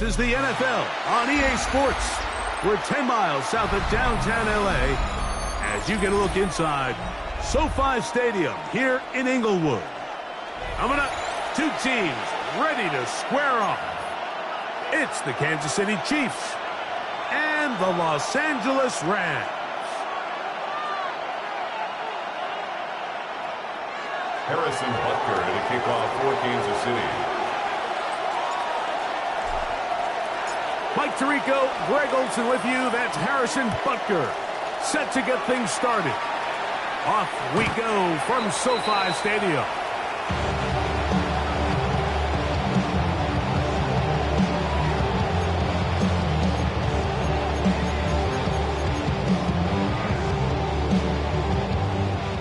is the NFL on EA Sports. We're 10 miles south of downtown LA as you get a look inside SoFi Stadium here in Inglewood. Coming up, two teams ready to square off. It's the Kansas City Chiefs and the Los Angeles Rams. Harrison Butker to kick off for Kansas City. Mike Tirico, Greg Olsen with you. That's Harrison Butker, set to get things started. Off we go from SoFi Stadium.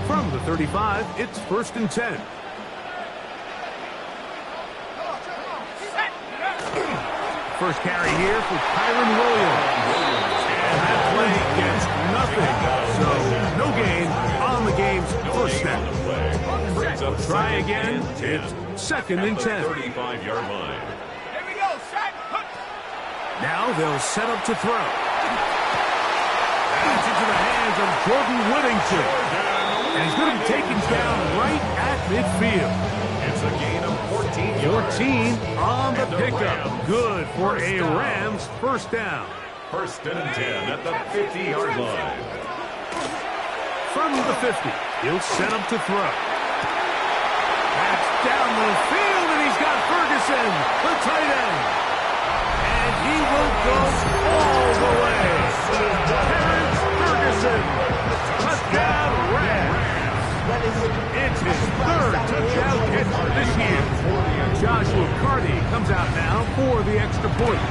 From the 35, it's 1st and 10. First carry here for Kyren Williams. And that play gets nothing. So no gain on the game's first snap. Try again. It's 2nd and 10. 35-yard line. Here we go, set. Now they'll set up to throw. That's into the hands of Jordan Whittington. And he's going to be taken down right at midfield. It's a gain of 14 yards. 14 on the pickup. Good for a Rams first down. 1st and 10 at the 50-yard line. From the 50, he'll set up to throw. That's down the field, and he's got Ferguson, the tight end. And he will go all the way. Terrence Ferguson, touchdown Rams. It's his 3rd touchdown catch this year. Joshua Carty comes out now for the extra point.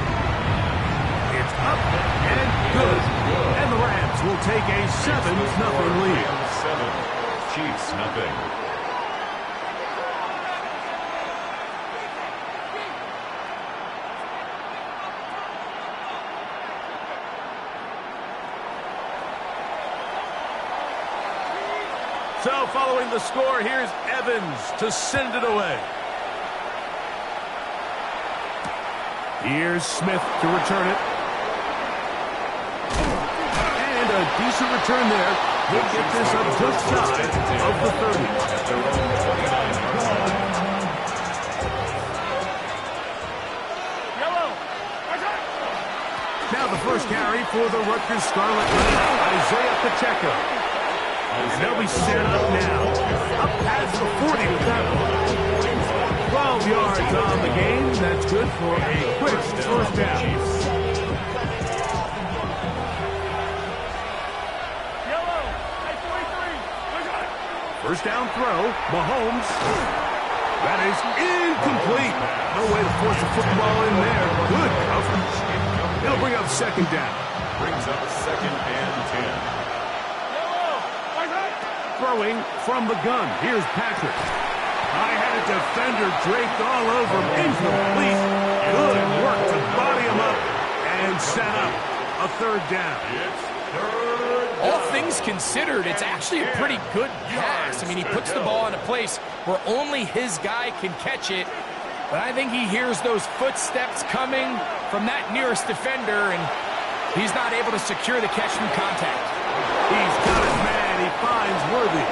It's up and good. And the Rams will take a 7-0 lead. 7, Chiefs nothing. So following the score, here's Evans to send it away. Here's Smith to return it. And a decent return there. He'll get this up just shy of the 30. Now the first carry for the Rutgers Scarlet, Isaiah Pacheco. And they'll be set up now. Up past the 40 with that one. 12 yards on the game. That's good for a quick first down. First down throw. Mahomes. That is incomplete. No way to force a football in there. Good coverage. It'll bring up 2nd down. Brings up 2nd and 10. Throwing from the gun. Here's Patrick. I had a defender draped all over him. Incomplete. Good work to body him up and set up a 3rd down. All things considered, it's actually a pretty good pass. I mean, he puts the ball in a place where only his guy can catch it. But I think he hears those footsteps coming from that nearest defender, and he's not able to secure the catch from contact. He's got his man. He finds Worthy.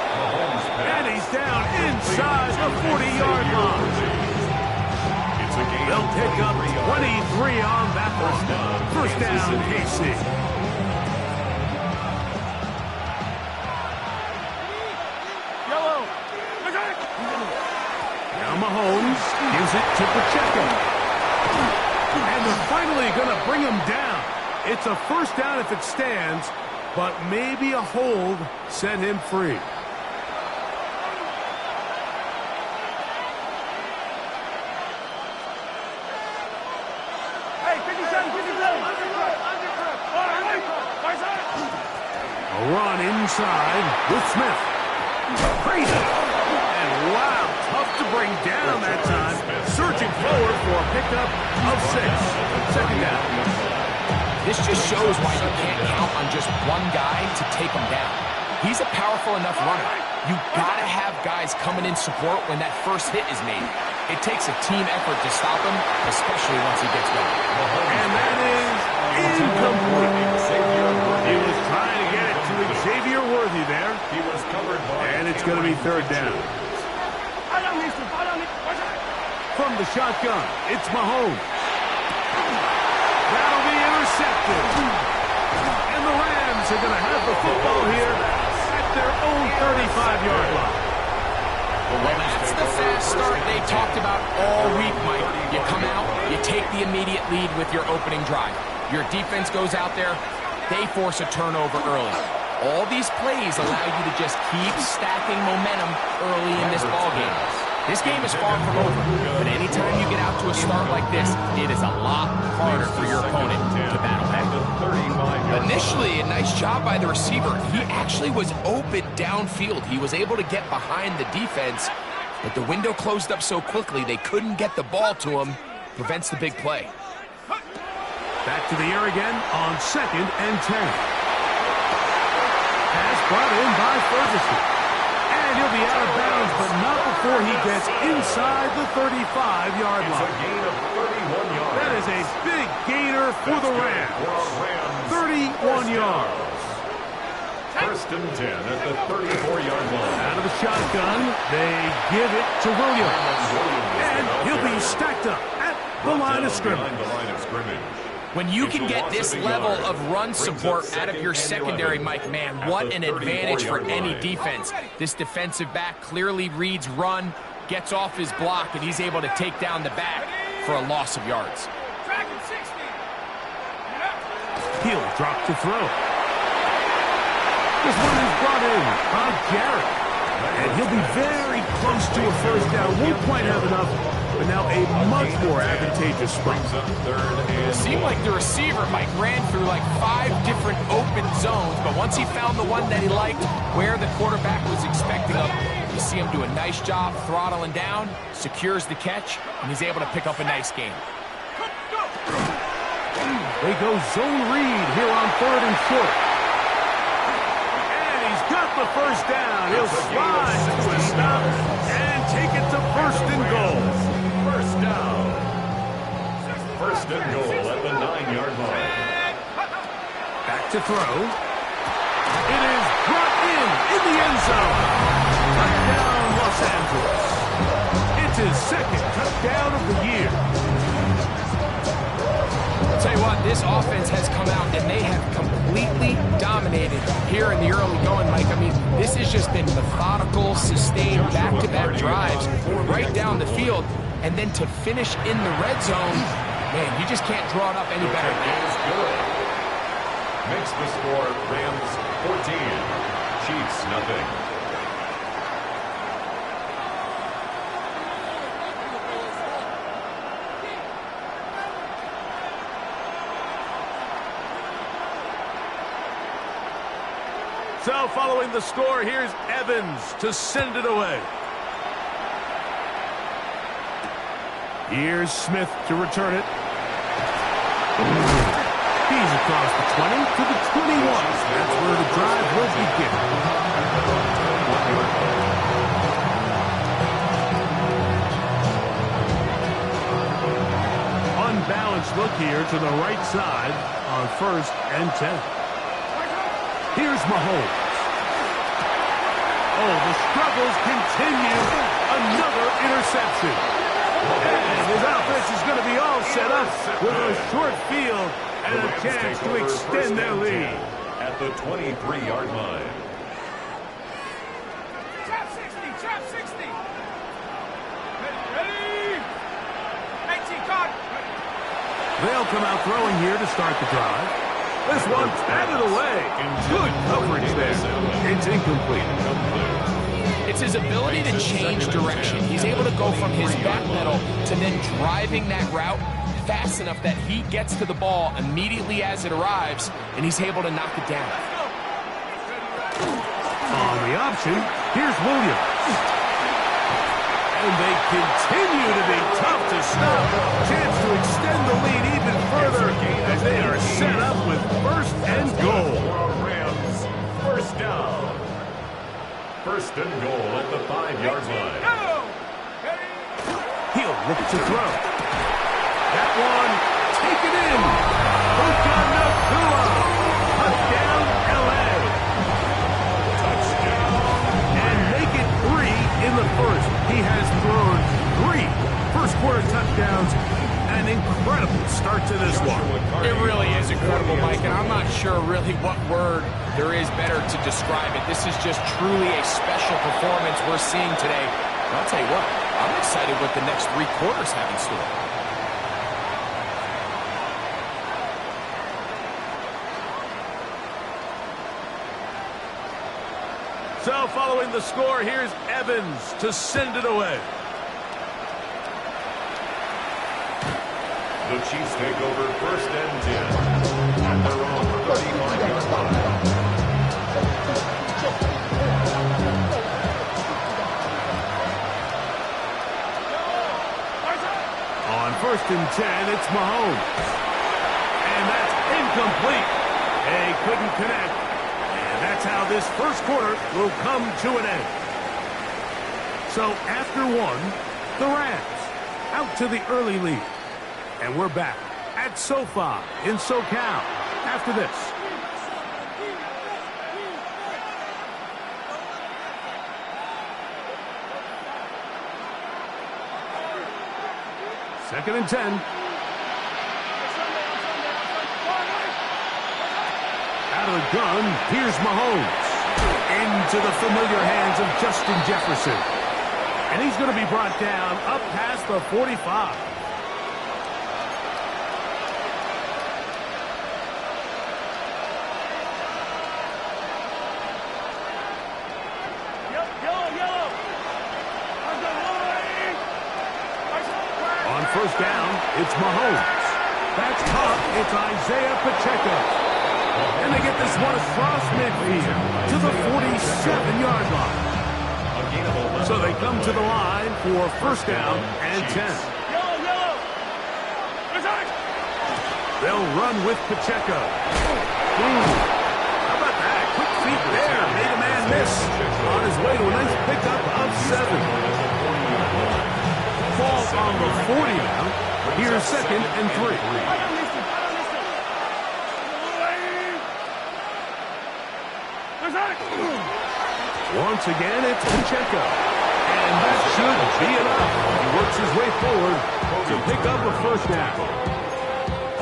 And he's down inside the 40-yard line. They'll pick up 23 on that one. First down, KC. Now Mahomes gives it to Pacheco. And they're finally going to bring him down. It's a first down if it stands, but maybe a hold set him free. A run inside with Smith. Crazy. And wow, tough to bring down that time. Searching forward for a pickup of 6. 2nd down. This just shows why you can't count on just one guy to take him down. He's a powerful enough runner. You gotta have guys coming in support when that first hit is made. It takes a team effort to stop him, especially once he gets going. It's going to be third down. From the shotgun, it's Mahomes. That'll be intercepted. And the Rams are going to have the football here at their own 35-yard line. Well, that's the fast start they talked about all week, Mike. You come out, you take the immediate lead with your opening drive. Your defense goes out there, they force a turnover early. All these plays allow you to just keep stacking momentum early in this ballgame. This game is far from over, but anytime you get out to a start like this, it is a lot harder for your opponent to battle back. Initially, a nice job by the receiver. He actually was open downfield. He was able to get behind the defense, but the window closed up so quickly they couldn't get the ball to him. Prevents the big play. Back to the air again on 2nd and 10. Pass brought in by Ferguson. And he'll be out of bounds, but not before he gets inside the 35-yard line. It's a gain of 31 yards. That is a big gainer for the Rams. 31 yards. First and 10 at the 34-yard line. Out of the shotgun, they give it to Williams. And he'll be stacked up at the line of scrimmage. When you can get this level of run support out of your secondary, Mike, man, what an advantage for any defense. This defensive back clearly reads run, gets off his block, and he's able to take down the back for a loss of yards. He'll drop to throw. This one is brought in by Garrett. And he'll be very close to a first down. Won't quite have enough, but now a much more advantageous spot. It seemed like the receiver, Mike, ran through like 5 different open zones, but once he found the one that he liked, where the quarterback was expecting him, you see him do a nice job throttling down, secures the catch, and he's able to pick up a nice gain. They go zone read here on 3rd and short. And he's got the first down. He'll slide to a stop and take it to 1st and goal. First down. First and goal at the 9-yard line. Back to throw. It is brought in the end zone. Touchdown, Los Angeles. It's his 2nd touchdown of the year. I'll tell you what, this offense has come out and they have completely dominated here in the early going, Mike. I mean, this has just been methodical, sustained, back-to-back drives right down the field. And then to finish in the red zone, man, you just can't draw it up any better than that. Makes the score Rams 14, Chiefs nothing. So following the score, here's Evans to send it away. Here's Smith to return it. He's across the 20 to the 21. That's where the drive will begin. Unbalanced look here to the right side on 1st and 10. Here's Mahomes. Oh, the struggles continue. Another interception. And his offense is going to be all set up with a short field and a chance to extend their lead. At the 23-yard line. Trap 60, trap 60. Ready? 18, caught. They'll come out throwing here to start the drive. This one's batted away. Good coverage there. It's incomplete. It's his ability to change direction. He's able to go from his back pedal to then driving that route fast enough that he gets to the ball immediately as it arrives, and he's able to knock it down. On the option, here's Williams. And they continue to be tough to stop. Chance to extend the lead even further as they are set up with 1st and goal. Rams, first down. 1st and goal at the 5-yard line. He'll look to throw. That one, taken in. Puka Nacua. Touchdown, L.A. Touchdown. And make it start to this one. It really is incredible, Mike, and I'm not sure really what word there is better to describe it. This is just truly a special performance we're seeing today. And I'll tell you what, I'm excited what the next 3 quarters have in store. So following the score, here's Evans to send it away. The Chiefs take over 1st and 10 at their own 35-yard line. On 1st and 10, it's Mahomes. And that's incomplete. They couldn't connect. And that's how this first quarter will come to an end. So after one, the Rams out to the early lead. And we're back at SoFi in SoCal after this. Second and 10. Out of the gun, here's Mahomes. Into the familiar hands of Justin Jefferson. And he's going to be brought down up past the 45. On first down, it's Mahomes. That's caught. It's Isaiah Pacheco. And they get this one across midfield to the 47-yard line. So they come to the line for first down and 10. They'll run with Pacheco. How about that? Quick feet there. Made a man miss. On his way to a nice pickup of 7. Ball on the 40 now. Here's second and 3. Once again, it's Pacheco. And that should be enough. He works his way forward to pick up a first down.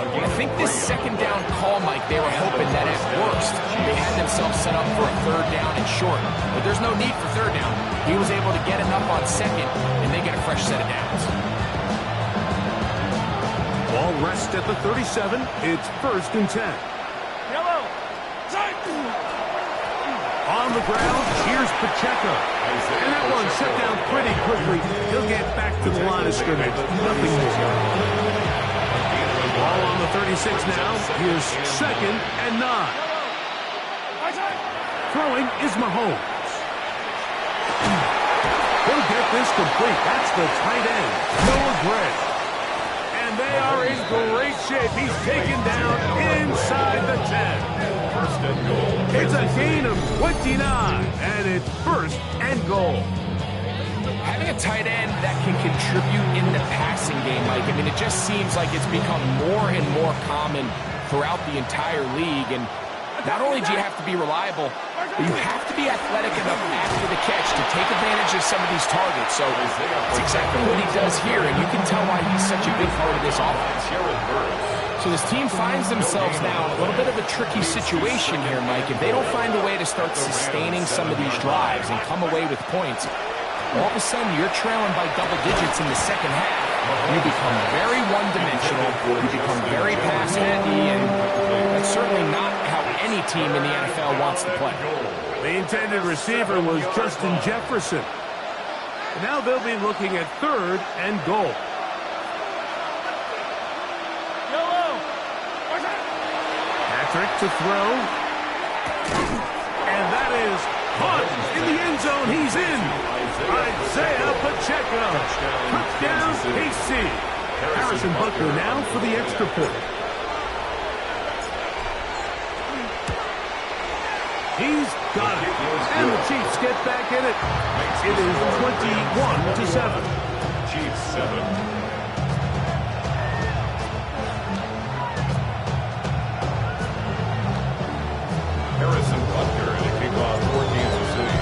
I think this second down call, Mike, they were hoping that at worst they had themselves set up for a third down and short. But there's no need for third down. He was able to get enough on second, and they get a fresh set of downs. Ball rests at the 37. It's first and 10. On the ground, here's Pacheco. And that one set down pretty quickly. He'll get back to the line of scrimmage. Nothing more. Ball on the 36 now. Here's second and 9. Throwing is Mahomes. He'll get this complete. That's the tight end, Noah Gray. And they are in great shape. He's taken down inside the 10. First and goal. It's a gain of 29, and it's first and goal. Having a tight end that can contribute in the passing game, Mike, I mean, it just seems like it's become more and more common throughout the entire league. And not only do you have to be reliable, but you have to be athletic enough after the catch to take advantage of some of these targets. So it's exactly what he does here, and you can tell why he's such a big part of this offense. So this team finds themselves now in a little bit of a tricky situation here, Mike. If they don't find a way to start sustaining some of these drives and come away with points, all of a sudden you're trailing by double digits in the second half. You become very one-dimensional, you become very pass-heavy, and that's certainly not how any team in the NFL wants to play. The intended receiver was Justin Jefferson. Now they'll be looking at third and goal. Patrick to throw. And that is caught in the end zone. He's in. Isaiah Pacheco. Touchdown, KC. Harrison Butker now for the extra point. He's got it. And the Chiefs get back in it. It is 21-7. Chiefs 7. Harrison Butker in a kickoff for Kansas City.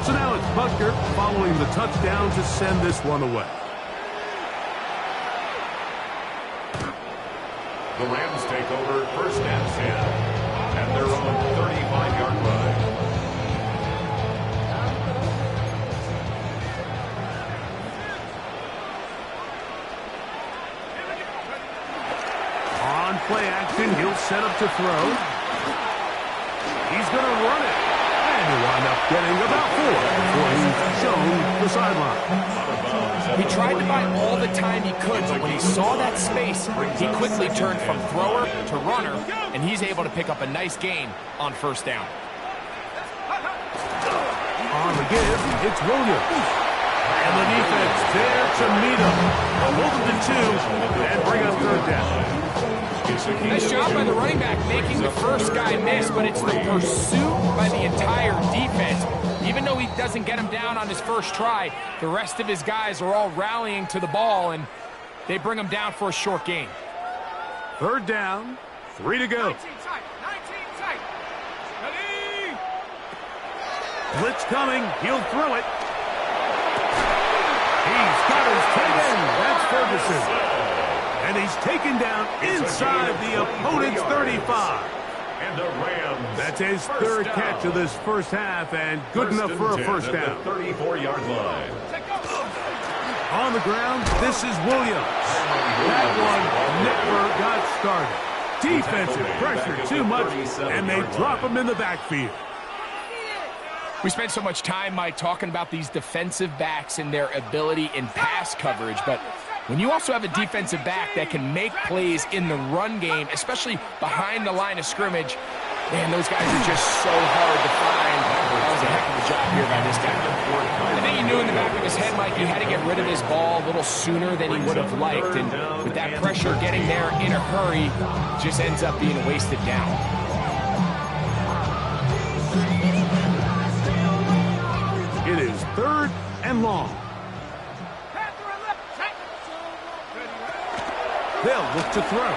So now it's Butker following the touchdown to send this one away. The Rams take over first and 10 at their own 35-yard line. On play action, he'll set up to throw. He's going to run it. And he'll wind up getting about 4 before he's shown the sideline. He tried to buy all the time he could, but when he saw that space, he quickly turned from thrower to runner, and he's able to pick up a nice gain on first down. On the give, it's Williams. And the defense there to meet him. Hold him to 2 and bring up third down. Nice job by the running back making the first guy miss, but it's the pursuit by the entire defense. Even though he doesn't get him down on his first try, the rest of his guys are all rallying to the ball, and they bring him down for a short gain. Third down, 3 to go. 19 tight. 19 tight. Ready? Blitz coming. He'll throw it. He's got his tight end. That's Ferguson. And he's taken down inside the opponent's 35. And the Rams. That's his third catch of this first half, and good enough for a first down. 34-yard line. On the ground, this is Williams. That one never got started. Defensive pressure too much, and they drop him in the backfield. We spent so much time, Mike, talking about these defensive backs and their ability in pass coverage, but when you also have a defensive back that can make plays in the run game, especially behind the line of scrimmage, man, those guys are just so hard to find. That was a heck of a job here by this guy. I think he knew in the back of his head, Mike, he had to get rid of his ball a little sooner than he would have liked, and with that pressure getting there in a hurry, just ends up being a wasted down. It is third and long. They'll look to throw.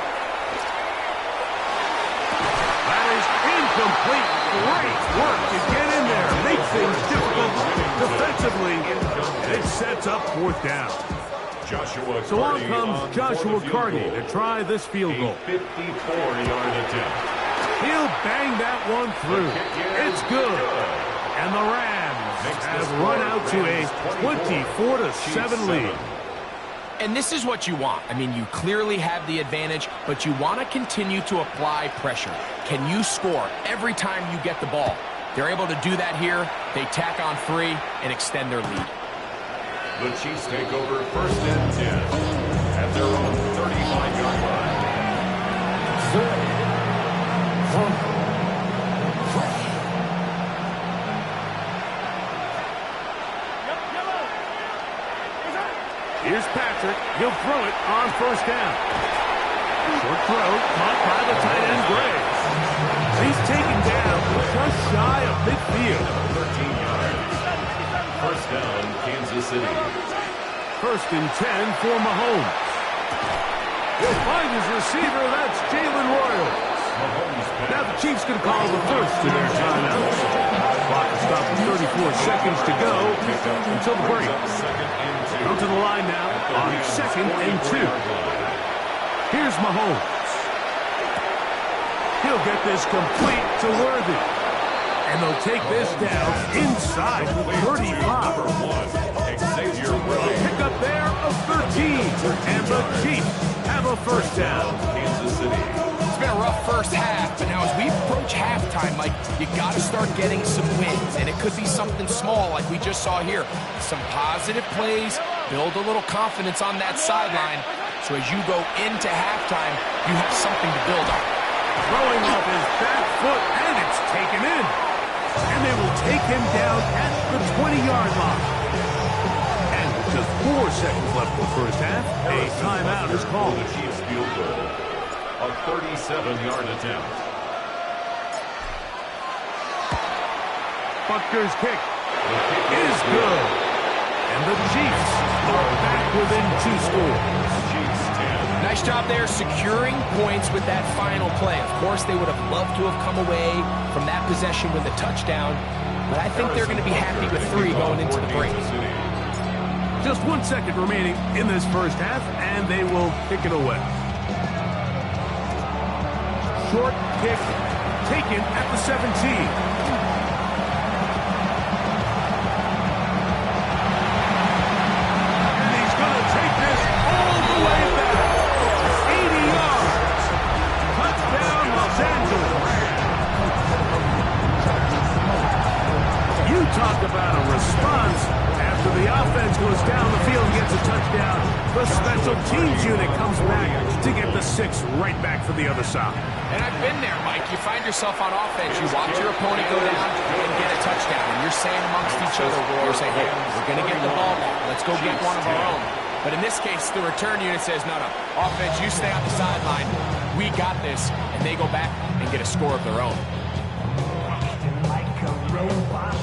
That is incomplete. Great work to get in there. Make things difficult defensively. And it sets up fourth down. So on comes Joshua Carty to try this field goal. 54-yard attempt. He'll bang that one through. It's good. And the Rams have run out to a 24-7 lead. And this is what you want. I mean, you clearly have the advantage, but you want to continue to apply pressure. Can you score every time you get the ball? They're able to do that here. They tack on 3 and extend their lead. The Chiefs take over first and 10 at their own 35-yard line. Here's Patrick. He'll throw it on first down. Short throw, caught by the tight end, Gray. He's taken down just shy of midfield. 13 yards. First down, Kansas City. First and 10 for Mahomes. He'll find his receiver. That's Jalen Royals. Now the Chiefs going to call the first to their timeout. Clock is stopped with 34 seconds to go until the break. Come to the line now on second and 2. Here's Mahomes. He'll get this complete to Worthy. And they'll take this down inside the 35. Pick up there of 13. And the Chiefs have a first down. Kansas City. It's been a rough first half, but now as we approach halftime, Mike, you got to start getting some wins, and it could be something small like we just saw here. Some positive plays, build a little confidence on that sideline, so as you go into halftime, you have something to build on. Throwing off his back foot, and it's taken in. And they will take him down at the 20-yard line. And with just 4 seconds left in the first half, a timeout is called. The Chiefs field goal. A 37-yard attempt. Butker's kick is good. And the Chiefs are back within 2 scores. Chiefs 10. Nice job there securing points with that final play. Of course, they would have loved to have come away from that possession with a touchdown, but I think they're going to be happy with 3 going into the break. Just 1 second remaining in this first half, and they will kick it away. short kick taken at the 17. And he's going to take this all the way back. 80 yards. Touchdown, Los Angeles. You talk about a response. After the offense goes down the field and gets a touchdown, the special teams unit comes back to get the 6 right back for the other side. And I've been there, Mike. You find yourself on offense, you watch your opponent go down and get a touchdown, and you're saying amongst each other, you're saying, hey, we're going to get the ball back. Let's go get one of our own. But in this case, the return unit says, no, offense, you stay on the sideline. We got this. And they go back and get a score of their own. Like a robot.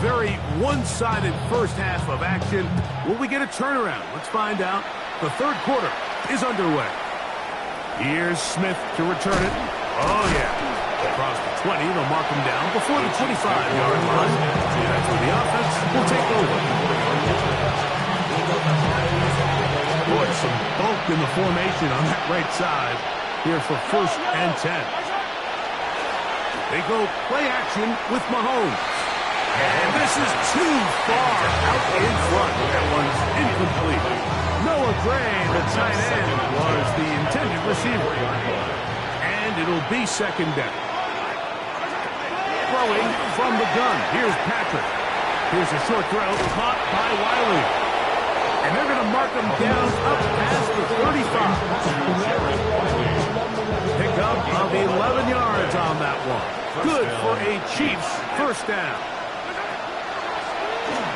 Very one-sided first half of action. Will we get a turnaround? Let's find out. The third quarter is underway. Here's Smith to return it. Oh, yeah. Across the 20, they'll mark him down before the 25-yard line. That's where the offense will take over. Boy, some bulk in the formation on that right side here for 1st and 10. They go play action with Mahomes. And this is too far out in front. That one's incomplete. Noah Gray, the tight end, was the intended receiver. And it'll be 2nd down. Throwing from the gun. Here's Patrick. Here's a short throw caught by Wiley. And they're going to mark him down up past the 35. Pickup of 11 yards on that one. Good for a Chiefs 1st down.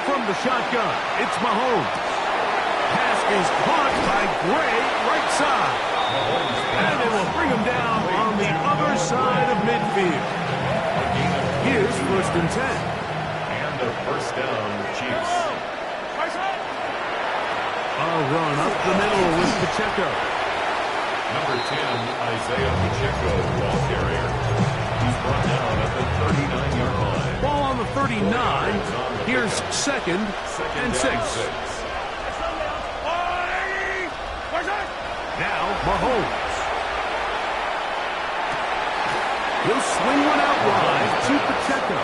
From the shotgun, it's Mahomes. Pass is caught by Gray, right side. And they will bring him down on the other side of midfield. Here's 1st and 10. And a 1st down, Chiefs. A run up the middle with Pacheco. Number 10, Isaiah Pacheco, ball carrier. He's brought down at the 39-yard line. Ball on the 39. Here's 2nd and 6. Now Mahomes. He'll swing one out wide to Pacheco.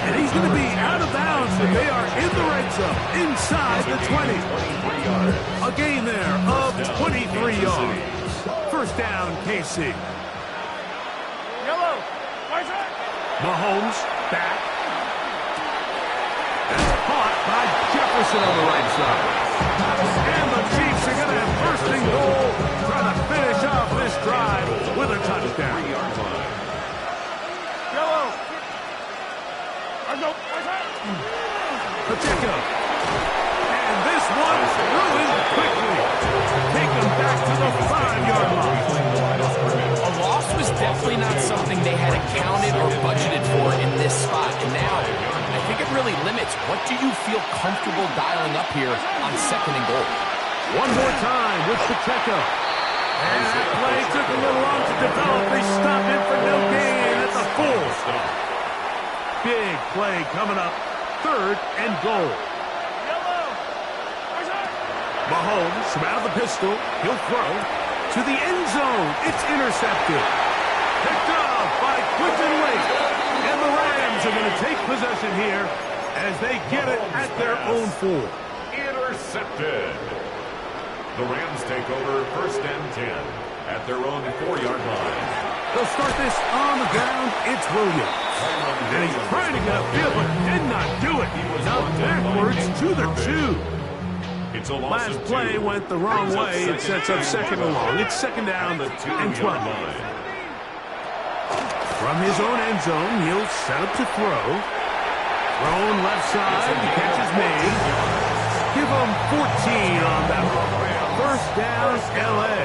And he's going to be out of bounds, but they are in the red zone, inside the 20. A gain there of 23 yards. 1st down, KC. Mahomes back. That's caught by Jefferson on the right side. And the Chiefs are going to have 1st and goal, trying to finish off this drive with a touchdown. Pacheco. And this one's ruined quickly. Take them back to the 5-yard line. A loss was definitely not something they had accounted or budgeted for in this spot. And now, I think it really limits what do you feel comfortable dialing up here on 2nd and goal. One more time with Pacheco. And that play took a little long to develop. They stopped it for no gain at the 4. Big play coming up. 3rd and goal. Mahomes from out of the pistol. He'll throw to the end zone. It's intercepted. Picked up by Quinton Wake. And the Rams are going to take possession here as they get it at their own 4. Intercepted. The Rams take over 1st and 10 at their own 4-yard line. They'll start this on the ground. It's Williams. And he's trying to get upfield, but did not do it. He was out backwards to the 2. It's a loss Last of 2. play went the wrong way. It sets up 2nd and long. It's 2nd down and 12. From his own end zone, he'll set up to throw. Thrown left side. The catch is made. Give him 14 on that one. 1st down, L.A.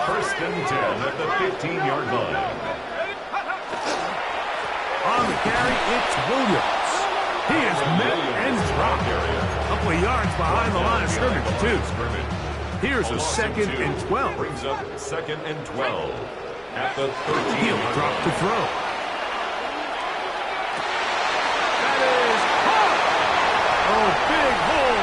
1st and 10 at the 15-yard line. On the carry, it's Williams. He is met and dropped. A couple of yards behind the line of scrimmage, too. Here's a 2nd and 12. Brings up 2nd and 12 at the 13. He'll drop to throw. That is caught. Oh, big hole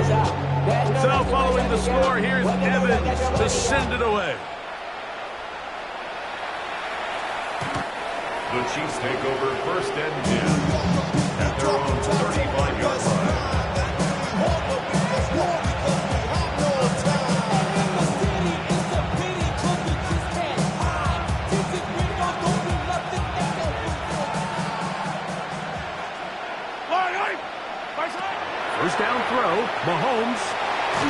So following the score, here's Evans to send it away. The Chiefs take over first and 10 at their own 35-yard line. First down throw, Mahomes. A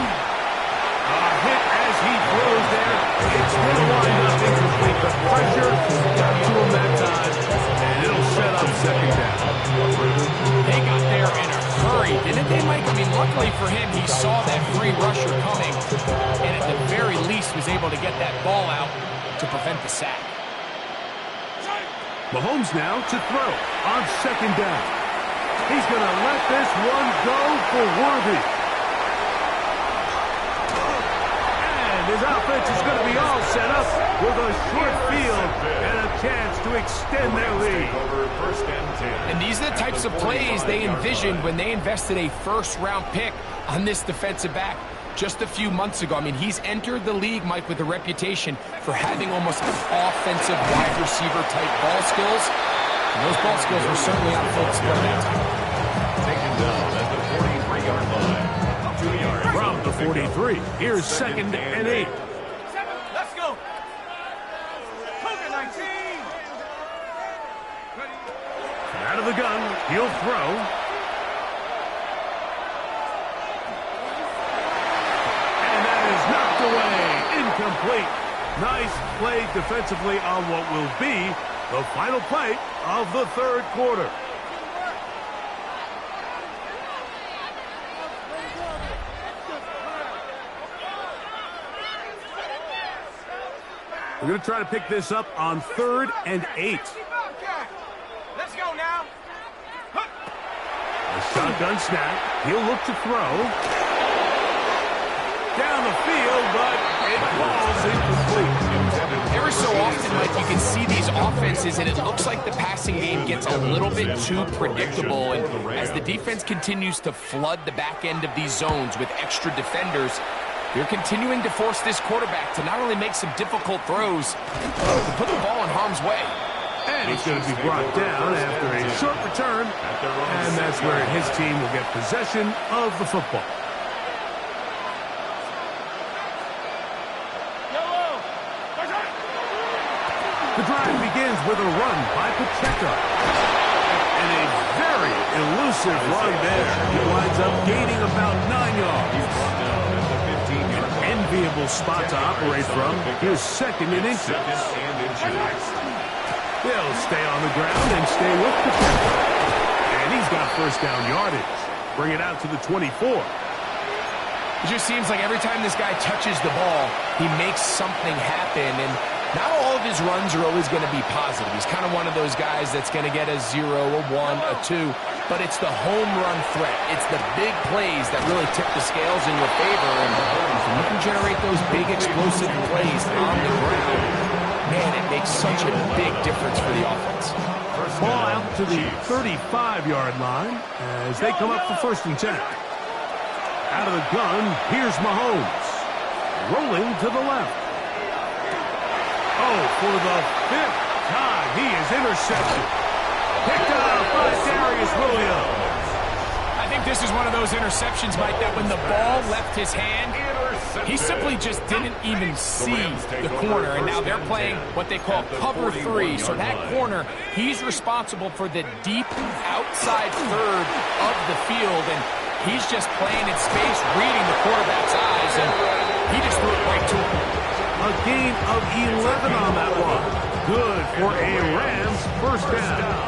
hit as he throws there. It's going to wind up incomplete. The pressure got to him that time, and it'll set up second down. They got there in a hurry, didn't they, Mike? I mean, luckily for him, he saw that free rusher coming, and at the very least was able to get that ball out to prevent the sack. Mahomes now to throw on second down. He's going to let this one go for Worthy. And his offense is going to be all set up with a short field and a chance to extend their lead. And these are the types of plays they envisioned when they invested a first-round pick on this defensive back just a few months ago. I mean, he's entered the league, Mike, with a reputation for having almost offensive wide receiver type ball skills. And those ball skills were certainly on full display that time. Taken down at the 43-yard line. 2 yards. From the 43, here's second and 8. Let's go. Cougar 19. Out of the gun, he'll throw. And that is knocked away. Incomplete. Nice play defensively on what will be the final play of the third quarter. We're going to try to pick this up on 3rd and 8. Let's go now. A shotgun snap. He'll look to throw. Down the field, but it falls incomplete. Every so often, Mike, you can see these offenses, and it looks like the passing game gets a little bit too predictable. And as the defense continues to flood the back end of these zones with extra defenders, they're continuing to force this quarterback to not only make some difficult throws, but to put the ball in harm's way. And he's going to be brought down after a short return, and that's where his team will get possession of the football. The drive begins with a run by Pacheco. And a very elusive run there. He winds up gaining about 9 yards. An enviable spot to operate from. Here's second and inches. They'll stay on the ground and stay with Pacheco. And he's got first down yardage. Bring it out to the 24. It just seems like every time this guy touches the ball, he makes something happen. And not all of his runs are always going to be positive. He's kind of one of those guys that's going to get a 0, a 1, a 2. But it's the home run threat. It's the big plays that really tip the scales in your favor. And if you can generate those big explosive plays on the ground, man, it makes such a big difference for the offense. Ball out to the 35-yard line as they come up for first and 10. Out of the gun, here's Mahomes. Rolling to the left. Oh, for the 5th time, he is intercepted. Picked up by Darius Williams. I think this is one of those interceptions, Mike, that when the ball left his hand, he simply just didn't even see the corner. And now they're playing what they call cover 3. So that corner, he's responsible for the deep outside third of the field. And he's just playing in space, reading the quarterback's eyes, and he just threw it right to him. A gain of 11 on that one. Good for a Rams first down.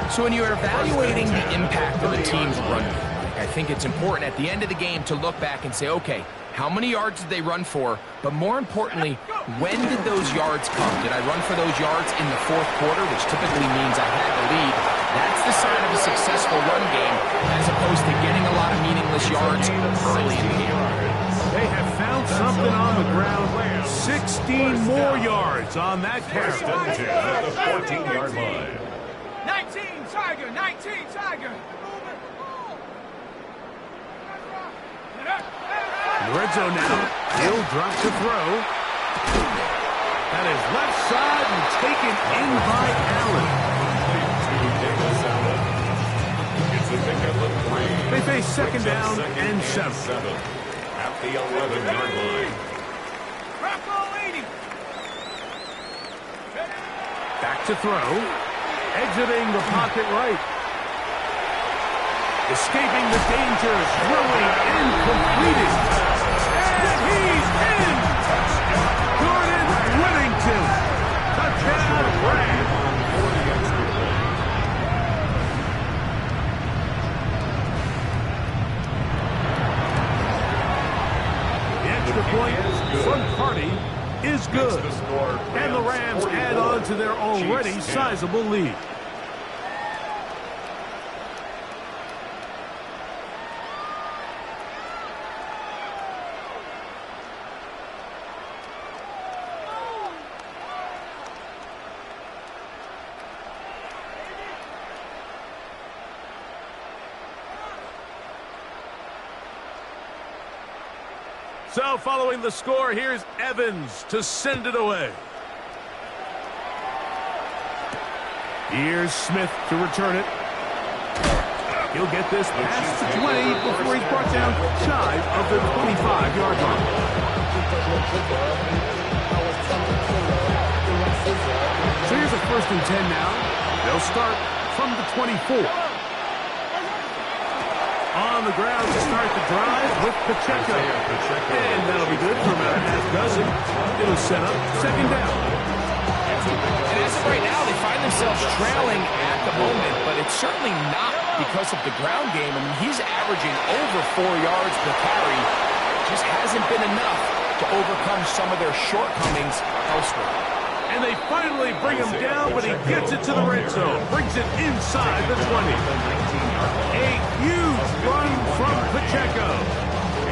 So when you're evaluating the impact of a team's run game, I think it's important at the end of the game to look back and say, okay, how many yards did they run for? But more importantly, when did those yards come? Did I run for those yards in the 4th quarter, which typically means I had the lead? That's the sign of a successful run game, as opposed to getting a lot of meaningless yards early in the game. They have found something on the ground. 16 more yards on that carry. At the 14-yard line. 19, Tiger, 19, Tiger. In the red zone now. He'll drop to throw. That is left side and taken in by Allen. They face second down and 7. At the 11-yard line. Back to throw. Exiting the pocket right. Escaping the danger. Throwing and completing. And he's in! Jordan Whittington. Touchdown Rams. The extra point from Party is good. And the Rams add on to their already sizable lead. So following the score, here's Evans to send it away. Here's Smith to return it. He'll get this past the 20 before he's brought down shy of the 25-yard line. So here's a 1st and 10 now. They'll start from the 24. On the ground to start the drive with Pacheco. And that'll be good for about a half dozen. It'll set up second down. And as of right now, they find themselves trailing at the moment, but it's certainly not because of the ground game. I mean, he's averaging over 4 yards per carry. Just hasn't been enough to overcome some of their shortcomings elsewhere. And they finally bring him down, but he gets it to the red zone. Brings it inside the 20. A huge run from Pacheco.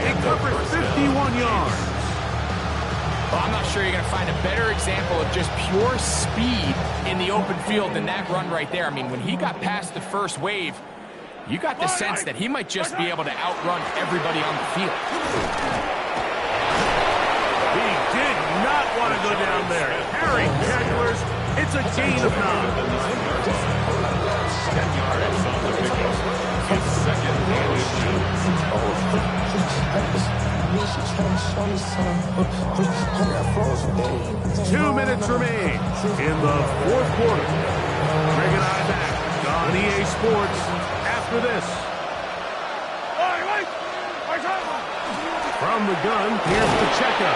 He covers 51 yards. Well, I'm not sure you're going to find a better example of just pure speed in the open field than that run right there. I mean, when he got past the first wave, you got the sense that he might just be able to outrun everybody on the field. He did not want to go down there. Harry tacklers. It's a gain of 9. 10 yards on the pickup. His second and 2 minutes remain in the 4th quarter. Greg and I back on EA Sports after this. From the gun, here's Pacheco.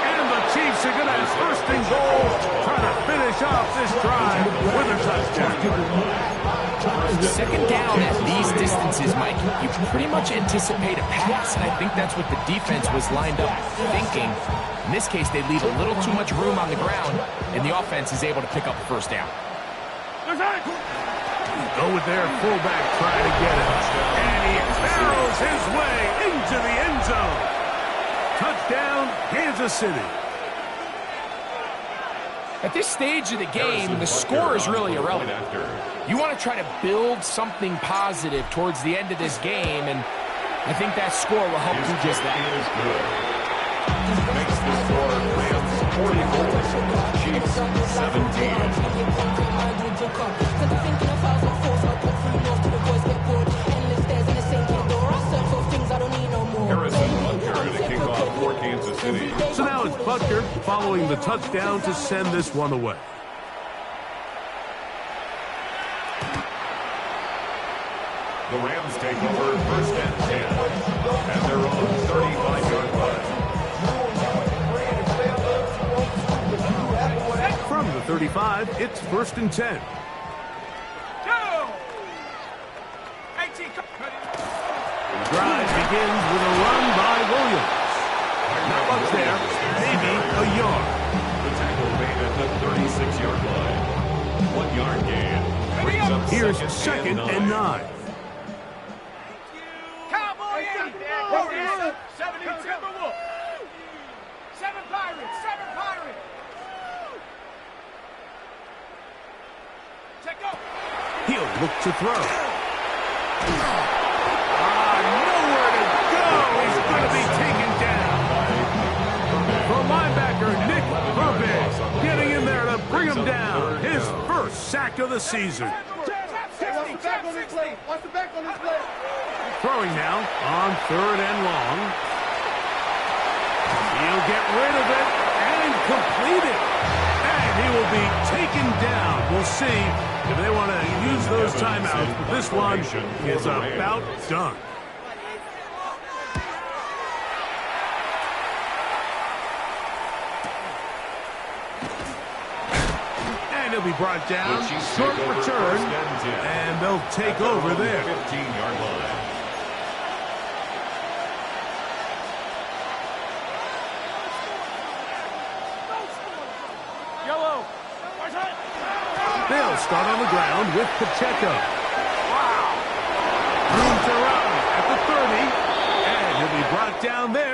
And the Chiefs are going to have 1st and goal, trying to finish off this drive with a touchdown. Second down at these distances, Mike, you pretty much anticipate a pass, and I think that's what the defense was lined up thinking. In this case, they leave a little too much room on the ground, and the offense is able to pick up the 1st down. Go with their fullback trying to get it. And he barrels his way into the end zone. Touchdown, Kansas City. At this stage of the game, the score is really irrelevant. You want to try to build something positive towards the end of this game, and I think that score will help do just that. Makes the score Rams 44, Chiefs 17. Harrison Butker to kick off for Kansas City. So now it's Butker following the touchdown to send this one away. The Rams take over 1st and 10 at their own 35-yard line. From the 35, it's 1st and 10. The drive begins with a run by Williams. Not much there, maybe a yard. The tackle made at the 36-yard line. 1 yard gain. Brings up Here's 2nd and 9. Cowboy out there. 7 Timberwolves. 7 Pirates. 7 Pirates. Check go. He'll look to throw. Nowhere to go. He's first sack of the season. Watch the back on this play. Watch the back on this play. Throwing now on 3rd and long. He'll get rid of it and complete it. And he will be taken down. We'll see if they want to use those timeouts. But this one is about done. And he'll be brought down. Short return. And they'll take over there. 15-yard line. They'll start on the ground with Pacheco. Room to run at the 30. And he'll be brought down there